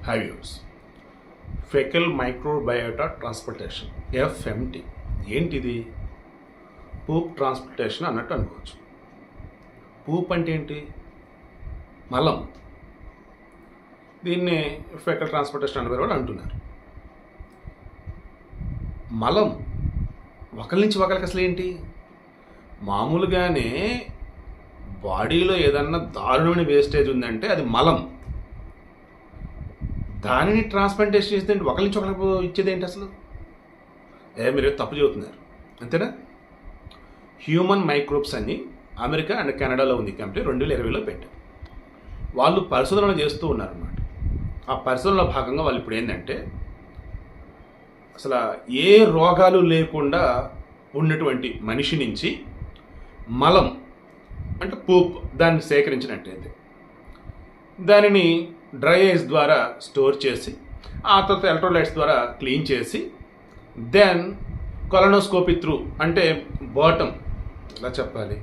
హ్యావ్యూస్ faecal microbiota transportation FMT ఏంటిది? Poop transportation అన్నట్టు అనుకోవచ్చు. పూప్ అంటే ఏంటి? మలం. దీన్ని ఫెకల్ ట్రాన్స్పోర్టేషన్ అనే వాళ్ళు అంటున్నారు. మలం ఒకరి నుంచి ఒకరికి అసలు ఏంటి? మామూలుగానే బాడీలో ఏదన్నా దారుణమైన వేస్టేజ్ ఉందంటే అది మలం. దానిని ట్రాన్స్ప్లాంటేషన్ చేస్తే ఒకరి నుంచి ఒకరికి ఇచ్చేది ఏంటి అసలు? మీరు తప్పు చెబుతున్నారు, అంతేనా? హ్యూమన్ మైక్రోబ్స్ అని అమెరికా అండ్ కెనడాలో ఉంది కంపెనీ, 2020లో పెట్టారు. వాళ్ళు పరిశోధనలు చేస్తూ ఉన్నారన్నమాట. ఆ పరిశోధనలో భాగంగా వాళ్ళు ఇప్పుడు ఏంటంటే అసలు ఏ రోగాలు లేకుండా ఉన్నటువంటి మనిషి నుంచి మలం అంటే పూప్ దాన్ని సేకరించినట్టయితే దానిని డ్రై ఐస్ ద్వారా స్టోర్ చేసి ఆ తర్వాత ఎలక్ట్రోలైట్స్ ద్వారా క్లీన్ చేసి దెన్ కొలనోస్కోపీ త్రూ అంటే బాటమ్ ఎలా చెప్పాలి,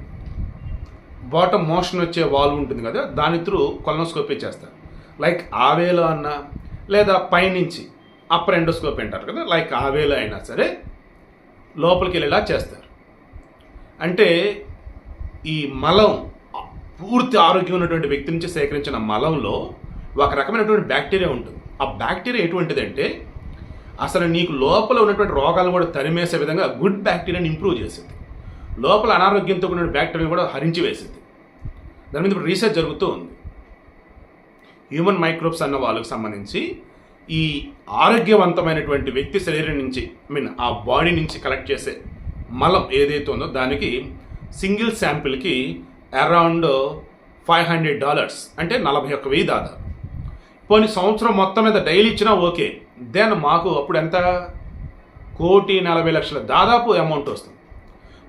బాటమ్ మోషన్ వచ్చే వాల్వ్ ఉంటుంది కదా, దాని త్రూ కొలనోస్కోపీ చేస్తారు. లైక్ ఆవేలో అన్నా లేదా పైనుంచి అప్పర్ ఎండోస్కోపీ అంటారు కదా, లైక్ ఆవేలో అయినా సరే లోపలికి వెళ్ళేలా చేస్తారు. అంటే ఈ మలం పూర్తి ఆరోగ్యం ఉన్నటువంటి వ్యక్తి నుంచి సేకరించిన మలంలో ఒక రకమైనటువంటి బ్యాక్టీరియా ఉంటుంది. ఆ బ్యాక్టీరియా ఎటువంటిదంటే అసలు నీకు లోపల ఉన్నటువంటి రోగాలను కూడా తరిమేసే విధంగా గుడ్ బ్యాక్టీరియాని ఇంప్రూవ్ చేసింది. లోపల అనారోగ్యంతో ఉన్న బ్యాక్టీరియాని కూడా హరించి వేసింది. దాని మీద ఇప్పుడు రీసెర్చ్ జరుగుతూ ఉంది. హ్యూమన్ మైక్రోబ్స్ అన్న వాళ్ళకి సంబంధించి ఈ ఆరోగ్యవంతమైనటువంటి వ్యక్తి శరీరం నుంచి ఆ బాడీ నుంచి కలెక్ట్ చేసే మలం ఏదైతే ఉందో దానికి సింగిల్ శాంపిల్కి అరౌండ్ $500 అంటే 41,000 దాదాపు. పోనీ సంవత్సరం మొత్తం మీద డైలీ ఇచ్చినా ఓకే, దెన్ మాకు అప్పుడు ఎంత 1,40,00,000 దాదాపు అమౌంట్ వస్తుంది.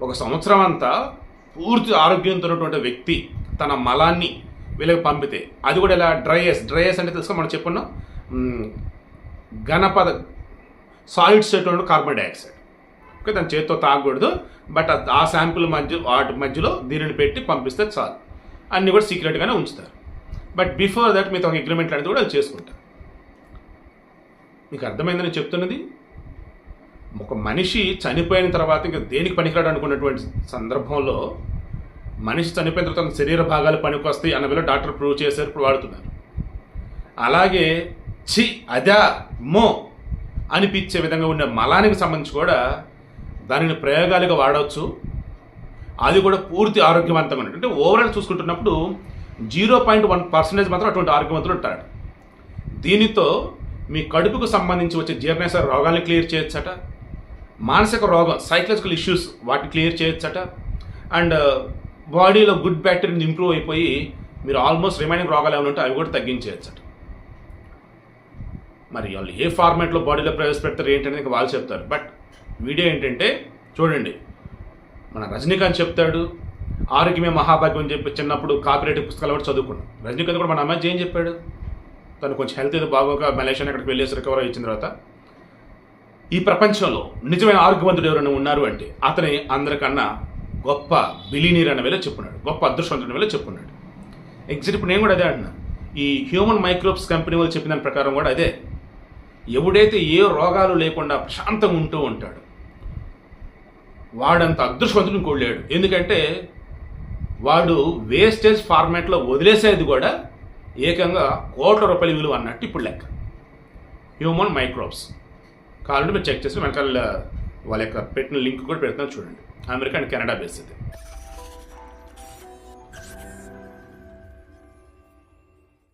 ఒక సంవత్సరం అంతా పూర్తి ఆరోగ్యంతో ఉన్నటువంటి వ్యక్తి తన మలాన్ని వీళ్ళకి పంపితే అది కూడా ఇలా డ్రై ఐస్ అంటే తెలుసుకో, మనం చెప్పుకున్నాం ఘనపద సాలిడ్స్ కార్బన్ డైఆక్సైడ్. ఓకే, దాని చేతితో తాగకూడదు, బట్ ఆ శాంపుల్ వాటి మధ్యలో దీనిని పెట్టి పంపిస్తే చాలు. అన్నీ కూడా సీక్రెట్గానే ఉంచుతారు. బట్ బిఫోర్ దట్ మీతో ఒక అగ్రిమెంట్ అనేది కూడా అది చేసుకుంటారు. మీకు అర్థమైందని చెప్తున్నది. ఒక మనిషి చనిపోయిన తర్వాత ఇంకా దేనికి పనికిరాడు అనుకున్నటువంటి సందర్భంలో మనిషి చనిపోయిన తర్వాత శరీర భాగాలు పనికొస్తాయి అన్న వేళ డాక్టర్ ప్రూవ్ చేశారు, ఇప్పుడు వాడుతున్నారు. అలాగే అదా మో అనిపించే విధంగా ఉన్న మలానికి సంబంధించి కూడా దానిని ప్రయోగాలుగా వాడవచ్చు. అది కూడా పూర్తి ఆరోగ్యవంతంగా ఉంటుంది. అంటే ఓవరాల్ చూసుకుంటున్నప్పుడు 0.1% మాత్రం అటువంటి ఆరోగ్యవంతులు ఉంటారు. దీనితో మీ కడుపుకు సంబంధించి వచ్చే జీర్ణాశయ రోగాల్ని క్లియర్ చేయొచ్చట, మానసిక రోగం సైకలాజికల్ ఇష్యూస్ వాటిని క్లియర్ చేయొచ్చట, అండ్ బాడీలో గుడ్ బ్యాక్టీరియా ఇంప్రూవ్ అయిపోయి మీరు ఆల్మోస్ట్ రిమైనింగ్ రోగాలు ఏమైనా ఉంటే అవి కూడా తగ్గించేయచ్చట. మరి వాళ్ళు ఏ ఫార్మాట్లో బాడీలో ప్రవేశపెడతారు ఏంటనేది ఇంకా వాళ్ళు చెప్తారు. బట్ వీడియో ఏంటంటే చూడండి, మన రజనీకాంత్ చెప్తాడు ఆరోగ్యమే మహాభాగ్యం అని చెప్పి చిన్నప్పుడు కాపీరైట్ పుస్తకాలు కూడా చదువుకున్నాం. రజనీకాంత్ కూడా మన అమ్మాయి ఏం చెప్పాడు, తను కొంచెం హెల్త్ ఏదో బాగోక మలేషియా అక్కడికి వెళ్ళేసి రికవర్ ఇచ్చిన తర్వాత ఈ ప్రపంచంలో నిజమైన ఆరోగ్యవంతుడు ఎవరైనా ఉన్నారు అంటే అతని అందరికన్నా గొప్ప బిలీనీర్ అనే వేళ చెప్పున్నాడు, గొప్ప అదృష్టవంతుడి వేళ చెప్పున్నాడు. ఎగ్జాక్ట్ ఇప్పుడు నేను కూడా అదే అంటున్నాను. ఈ హ్యూమన్ మైక్రోబ్స్ కంపెనీ వాళ్ళు చెప్పిన దాని ప్రకారం కూడా అదే. ఎవడైతే ఏ రోగాలు లేకుండా ప్రశాంతంగా ఉంటూ ఉంటాడు వాడంత అదృష్టవంతుడు ఇంకోటి లేడు. ఎందుకంటే వాడు వేస్టేజ్ ఫార్మాట్లో వదిలేసేది కూడా ఏకంగా ₹1,00,00,000 విలువ అన్నట్టు ఇప్పుడు లెక్క. హ్యూమన్ మైక్రోబ్స్ కావాలంటే మీరు చెక్ చేసి వెనకాల వాళ్ళ యొక్క పెట్టిన లింక్ కూడా పెడుతున్నాను చూడండి. America and Canada based.